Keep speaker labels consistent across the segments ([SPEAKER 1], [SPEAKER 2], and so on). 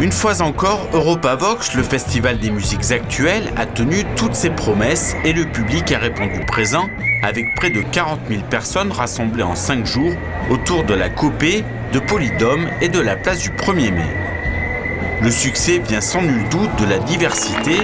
[SPEAKER 1] Une fois encore, Europavox, le festival des musiques actuelles, a tenu toutes ses promesses et le public a répondu présent avec près de 40 000 personnes rassemblées en 5 jours autour de la Copée, de Polydome et de la place du 1er mai. Le succès vient sans nul doute de la diversité,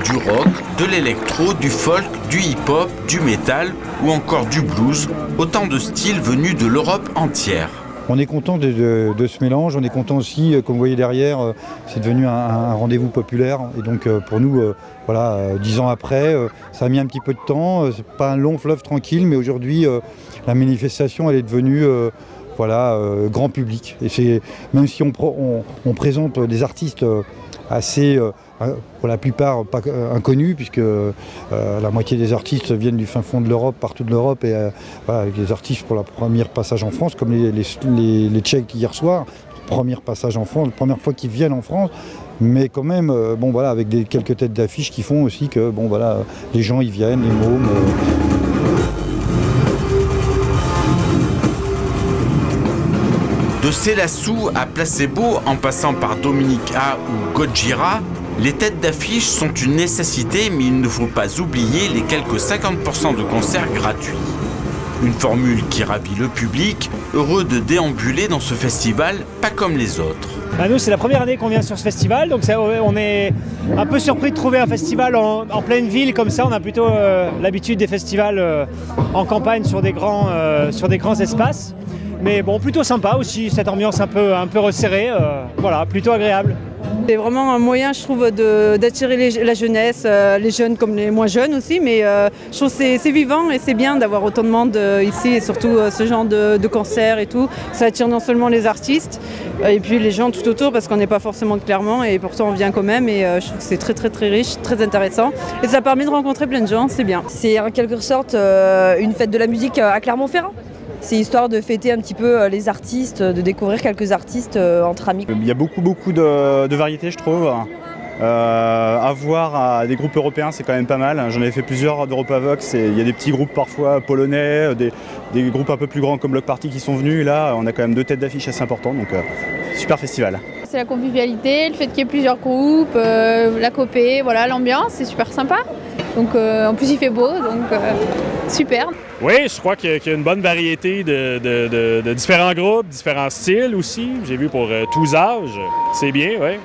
[SPEAKER 1] du rock, de l'électro, du folk, du hip-hop, du métal ou encore du blues, autant de styles venus de l'Europe entière.
[SPEAKER 2] On est content de ce mélange, on est content aussi, comme vous voyez derrière, c'est devenu un rendez-vous populaire. Et donc pour nous, voilà, 10 ans après, ça a mis un petit peu de temps, c'est pas un long fleuve tranquille, mais aujourd'hui la manifestation elle est devenue voilà, grand public. Et même si on présente des artistes assez, pour la plupart, pas inconnus, puisque la moitié des artistes viennent du fin fond de l'Europe, partout de l'Europe, et voilà, avec des artistes pour leur premier passage en France, comme les Tchèques hier soir, premier passage en France, la première fois qu'ils viennent en France, mais quand même, bon voilà, avec quelques têtes d'affiche qui font aussi que, bon voilà, les gens y viennent, les mômes.
[SPEAKER 1] De Célassou à Placebo, en passant par Dominique A ou Gojira, les têtes d'affiche sont une nécessité, mais il ne faut pas oublier les quelques 50% de concerts gratuits. Une formule qui ravit le public, heureux de déambuler dans ce festival, pas comme les autres.
[SPEAKER 3] Nous, c'est la première année qu'on vient sur ce festival, donc on est un peu surpris de trouver un festival en pleine ville comme ça. On a plutôt l'habitude des festivals en campagne sur des grands espaces. Mais bon, plutôt sympa aussi, cette ambiance un peu resserrée, voilà, plutôt agréable.
[SPEAKER 4] C'est vraiment un moyen, je trouve, d'attirer la jeunesse, les jeunes comme les moins jeunes aussi, mais je trouve que c'est vivant et c'est bien d'avoir autant de monde ici, et surtout ce genre de concerts et tout. Ça attire non seulement les artistes, et puis les gens tout autour, parce qu'on n'est pas forcément de Clermont, et pourtant on vient quand même, et je trouve que c'est très riche, très intéressant. Et ça permet de rencontrer plein de gens, c'est bien. C'est en quelque sorte une fête de la musique à Clermont-Ferrand. C'est histoire de fêter un petit peu les artistes, de découvrir quelques artistes entre amis.
[SPEAKER 5] Il y a beaucoup de variétés, je trouve. À voir à des groupes européens, c'est quand même pas mal. J'en avais fait plusieurs d'Europavox et il y a des petits groupes parfois polonais, des groupes un peu plus grands comme Bloc Party qui sont venus. Et là, on a quand même 2 têtes d'affiche assez importantes, donc super festival.
[SPEAKER 6] C'est la convivialité, le fait qu'il y ait plusieurs groupes, la copée, voilà, l'ambiance, c'est super sympa. Donc en plus il fait beau, donc super.
[SPEAKER 7] Oui, je crois qu'il y a une bonne variété de différents groupes, différents styles aussi. J'ai vu pour tous âges. C'est bien, oui.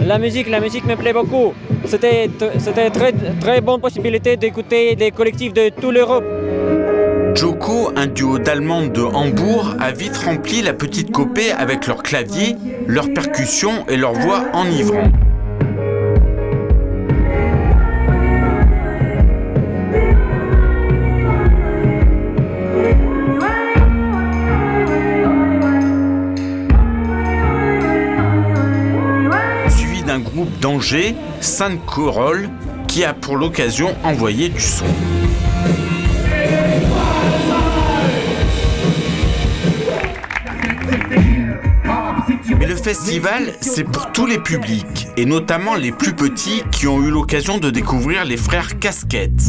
[SPEAKER 8] La musique me plaît beaucoup. C'était très bonne possibilité d'écouter des collectifs de toute l'Europe.
[SPEAKER 1] Joko, un duo d'Allemands de Hambourg, a vite rempli la petite copée avec leurs claviers, leurs percussions et leurs voix enivrantes. Un groupe d'Angers, Sainte-Corolle, qui a pour l'occasion envoyé du son. Mais le festival, c'est pour tous les publics, et notamment les plus petits qui ont eu l'occasion de découvrir les frères Casquettes.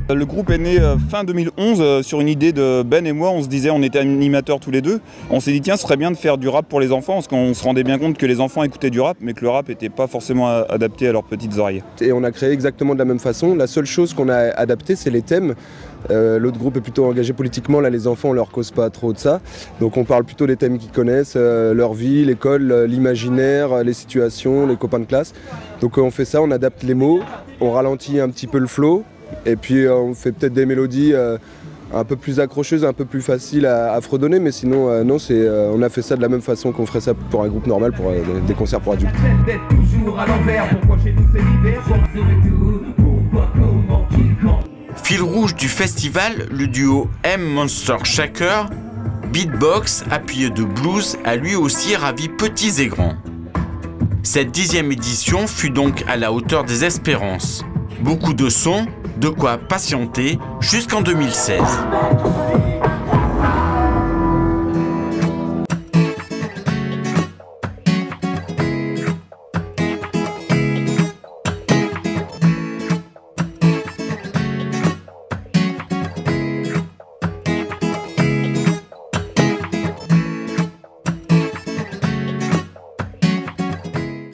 [SPEAKER 5] Le groupe est né fin 2011 sur une idée de Ben et moi. On se disait, on était animateurs tous les deux. On s'est dit tiens, ce serait bien de faire du rap pour les enfants parce qu'on se rendait bien compte que les enfants écoutaient du rap mais que le rap n'était pas forcément adapté à leurs petites oreilles.
[SPEAKER 9] Et on a créé exactement de la même façon. La seule chose qu'on a adapté, c'est les thèmes. L'autre groupe est plutôt engagé politiquement. Là, les enfants, on leur cause pas trop de ça. Donc on parle plutôt des thèmes qu'ils connaissent, leur vie, l'école, l'imaginaire, les situations, les copains de classe. Donc on fait ça, on adapte les mots, on ralentit un petit peu le flow. Et puis on fait peut-être des mélodies un peu plus accrocheuses, un peu plus faciles à fredonner, mais sinon non, on a fait ça de la même façon qu'on ferait ça pour un groupe normal, pour des concerts pour adultes.
[SPEAKER 1] Fil rouge du festival, le duo M Monster Shaker, beatbox appuyé de blues, a lui aussi ravi petits et grands. Cette 10e édition fut donc à la hauteur des espérances. Beaucoup de sons, de quoi patienter jusqu'en 2016.